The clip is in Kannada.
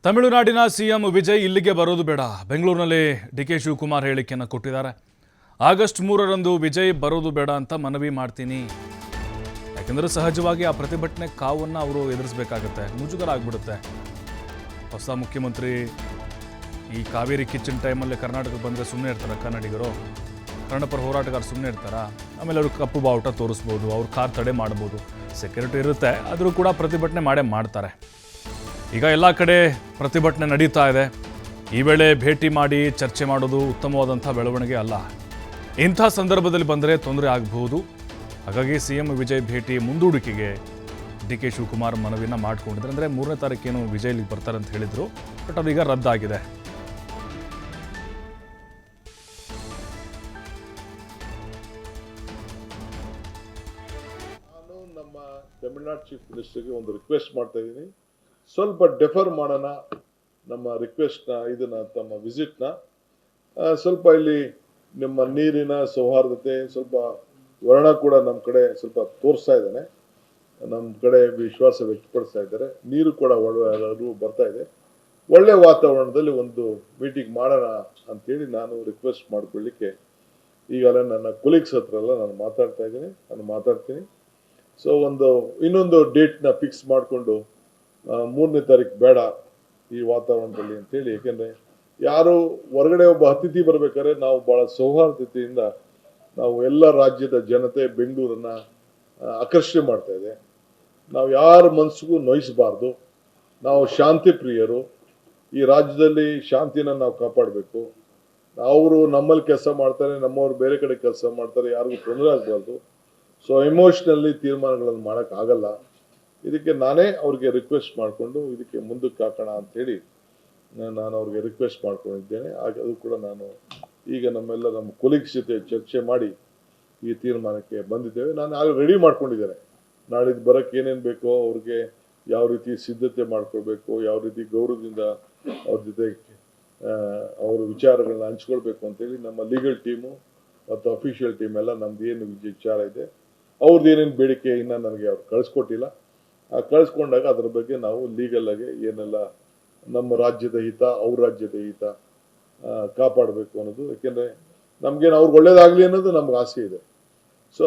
ತಮಿಳುನಾಡಿನ ಸಿಎಂ ವಿಜಯ್ ಇಲ್ಲಿಗೆ ಬರೋದು ಬೇಡ. ಬೆಂಗಳೂರಿನಲ್ಲಿ ಡಿಕೆ ಶಿವಕುಮಾರ್ ಹೇಳಿಕೆಯನ್ನು ಕೊಟ್ಟಿದ್ದಾರೆ. ಆಗಸ್ಟ್ 3ರಂದು ವಿಜಯ್ ಬರೋದು ಬೇಡ ಅಂತ ಮನವಿ ಮಾಡ್ತೀನಿ. ಯಾಕಂದರೆ ಸಹಜವಾಗಿ ಆ ಪ್ರತಿಭಟನೆ ಕಾವನ್ನು ಅವರು ಎದುರಿಸಬೇಕಾಗುತ್ತೆ, ಮುಜುಗರ ಆಗಿಬಿಡುತ್ತೆ. ಹೊಸ ಮುಖ್ಯಮಂತ್ರಿ ಈ ಕಾವೇರಿ ಕಿಚ್ಚನ್ ಟೈಮಲ್ಲಿ ಕರ್ನಾಟಕಕ್ಕೆ ಬಂದರೆ ಸುಮ್ಮನೆ ಇರ್ತಾರೆ ಕನ್ನಡಿಗರು, ಕನ್ನಡಪರ ಹೋರಾಟಗಾರರು ಸುಮ್ಮನೆ ಇರ್ತಾರ? ಆಮೇಲೆ ಅವರು ಕಪ್ಪು ಬಾವುಟ ತೋರಿಸ್ಬೋದು, ಅವ್ರ ಕಾರ್ ತಡೆ ಮಾಡ್ಬೋದು, ಸೆಕ್ಯೂರಿಟಿ ಇರುತ್ತೆ, ಆದರೂ ಕೂಡ ಪ್ರತಿಭಟನೆ ಮಾಡೇ ಮಾಡ್ತಾರೆ. ಈಗ ಎಲ್ಲ ಕಡೆ ಪ್ರತಿಭಟನೆ ನಡೀತಾ ಇದೆ. ಈ ವೇಳೆ ಭೇಟಿ ಮಾಡಿ ಚರ್ಚೆ ಮಾಡೋದು ಉತ್ತಮವಾದಂಥ ಬೆಳವಣಿಗೆ ಅಲ್ಲ. ಇಂಥ ಸಂದರ್ಭದಲ್ಲಿ ಬಂದರೆ ತೊಂದರೆ ಆಗಬಹುದು. ಹಾಗಾಗಿ ಸಿಎಂ ವಿಜಯ್ ಭೇಟಿ ಮುಂದೂಡಿಕೆಗೆ ಡಿಕೆ ಶಿವಕುಮಾರ್ ಮನವಿಯನ್ನು ಮಾಡಿಕೊಂಡಿದ್ದಾರೆ. ಅಂದರೆ 3ನೇ ತಾರೀಕೇನು ವಿಜಯ್ ಇಲ್ಲಿಗೆ ಬರ್ತಾರೆ ಅಂತ ಹೇಳಿದರು, ಬಟ್ ಅದೀಗ ರದ್ದಾಗಿದೆ. ನಾನು ನಮ್ಮ ತಮಿಳುನಾಡು ಚೀಫ್ ಮಿನಿಸ್ಟರ್ಗೆ ಒಂದು ರಿಕ್ವೆಸ್ಟ್ ಮಾಡ್ತಾ ಇದ್ದೀನಿ, ಸ್ವಲ್ಪ ಡೆಫರ್ ಮಾಡೋಣ ನಮ್ಮ ರಿಕ್ವೆಸ್ಟ್ನ, ಇದನ್ನ ತಮ್ಮ ವಿಸಿಟ್ನ. ಸ್ವಲ್ಪ ಇಲ್ಲಿ ನಿಮ್ಮ ನೀರಿನ ಸೌಹಾರ್ದತೆ, ಸ್ವಲ್ಪ ವರ್ಣ ಕೂಡ ನಮ್ಮ ಕಡೆ ಸ್ವಲ್ಪ ತೋರಿಸ್ತಾ ಇದ್ದಾನೆ, ನಮ್ಮ ಕಡೆ ವಿಶ್ವಾಸ ವ್ಯಕ್ತಪಡಿಸ್ತಾ ಇದ್ದಾರೆ. ನೀರು ಕೂಡ ಬರ್ತಾ ಇದೆ. ಒಳ್ಳೆ ವಾತಾವರಣದಲ್ಲಿ ಒಂದು ಮೀಟಿಂಗ್ ಮಾಡೋಣ ಅಂತೇಳಿ ನಾನು ರಿಕ್ವೆಸ್ಟ್ ಮಾಡ್ಕೊಳ್ಳಿಕ್ಕೆ ಈಗಾಗಲೇ ನನ್ನ ಕೊಲೀಗ್ಸ್ ಹತ್ರ ಎಲ್ಲ ನಾನು ಮಾತಾಡ್ತೀನಿ. ಸೊ ಇನ್ನೊಂದು ಡೇಟ್ನ ಫಿಕ್ಸ್ ಮಾಡಿಕೊಂಡು 3ನೇ ತಾರೀಕು ಬೇಡ ಈ ವಾತಾವರಣದಲ್ಲಿ ಅಂತೇಳಿ. ಯಾಕೆಂದರೆ ಯಾರು ಹೊರಗಡೆ ಒಬ್ಬ ಅತಿಥಿ ಬರ್ಬೇಕಾದ್ರೆ ನಾವು ಭಾಳ ಸೌಹಾರ್ದತೆಯಿಂದ ನಾವು ಎಲ್ಲ ರಾಜ್ಯದ ಜನತೆ ಬೆಂಗಳೂರನ್ನ ಆಕರ್ಷಣೆ ಮಾಡ್ತಾ ಇದೆ. ನಾವು ಯಾರ ಮನಸ್ಸಿಗೂ ನೋಯಿಸಬಾರ್ದು. ನಾವು ಶಾಂತಿ ಪ್ರಿಯರು. ಈ ರಾಜ್ಯದಲ್ಲಿ ಶಾಂತಿನ ನಾವು ಕಾಪಾಡಬೇಕು. ಅವರು ನಮ್ಮಲ್ಲಿ ಕೆಲಸ ಮಾಡ್ತಾರೆ, ನಮ್ಮವ್ರು ಬೇರೆ ಕಡೆ ಕೆಲಸ ಮಾಡ್ತಾರೆ, ಯಾರಿಗೂ ತೊಂದರೆ ಆಗಬಾರ್ದು. ಸೊ ಎಮೋಷ್ನಲ್ಲಿ ತೀರ್ಮಾನಗಳನ್ನು ಮಾಡೋಕ್ಕಾಗಲ್ಲ. ಇದಕ್ಕೆ ನಾನೇ ಅವ್ರಿಗೆ ರಿಕ್ವೆಸ್ಟ್ ಮಾಡಿಕೊಂಡು ಇದಕ್ಕೆ ಮುಂದಕ್ಕೆ ಹಾಕೋಣ ಅಂಥೇಳಿ ನಾನು ಅವ್ರಿಗೆ ರಿಕ್ವೆಸ್ಟ್ ಮಾಡ್ಕೊಂಡಿದ್ದೇನೆ. ಅದು ಕೂಡ ನಾನು ಈಗ ನಮ್ಮ ಕೊಲೀಗ್ಸ್ ಜೊತೆ ಚರ್ಚೆ ಮಾಡಿ ಈ ತೀರ್ಮಾನಕ್ಕೆ ಬಂದಿದ್ದೇವೆ. ನಾನು ಆಗ ರೆಡಿ ಮಾಡ್ಕೊಂಡಿದ್ದೇನೆ. ನಾಳಿದ್ದು ಬರೋಕ್ಕೆ ಏನೇನು ಬೇಕೋ, ಅವ್ರಿಗೆ ಯಾವ ರೀತಿ ಸಿದ್ಧತೆ ಮಾಡ್ಕೊಳ್ಬೇಕು, ಯಾವ ರೀತಿ ಗೌರವದಿಂದ ಅವ್ರ ಜೊತೆ ಅವ್ರ ವಿಚಾರಗಳನ್ನ ಹಂಚ್ಕೊಳ್ಬೇಕು ಅಂತೇಳಿ ನಮ್ಮ ಲೀಗಲ್ ಟೀಮು ಮತ್ತು ಅಫಿಷಿಯಲ್ ಟೀಮ್ ಎಲ್ಲ ನಮ್ದು ಏನು ವಿಚಾರ ಇದೆ, ಅವ್ರದ್ದು ಏನೇನು ಬೇಡಿಕೆ ಇನ್ನು ನನಗೆ ಅವ್ರು ಕಳಿಸ್ಕೊಟ್ಟಿಲ್ಲ. ಕಳಿಸ್ಕೊಂಡಾಗ ಅದರ ಬಗ್ಗೆ ನಾವು ಲೀಗಲ್ ಆಗಿ ಏನೆಲ್ಲ ನಮ್ಮ ರಾಜ್ಯದ ಹಿತ, ಅವ್ರ ರಾಜ್ಯದ ಹಿತ ಕಾಪಾಡಬೇಕು ಅನ್ನೋದು. ಯಾಕೆಂದರೆ ನಮಗೇನು ಅವ್ರಿಗೆ ಒಳ್ಳೇದಾಗಲಿ ಅನ್ನೋದು ನಮ್ಗೆ ಆಸೆ ಇದೆ. ಸೊ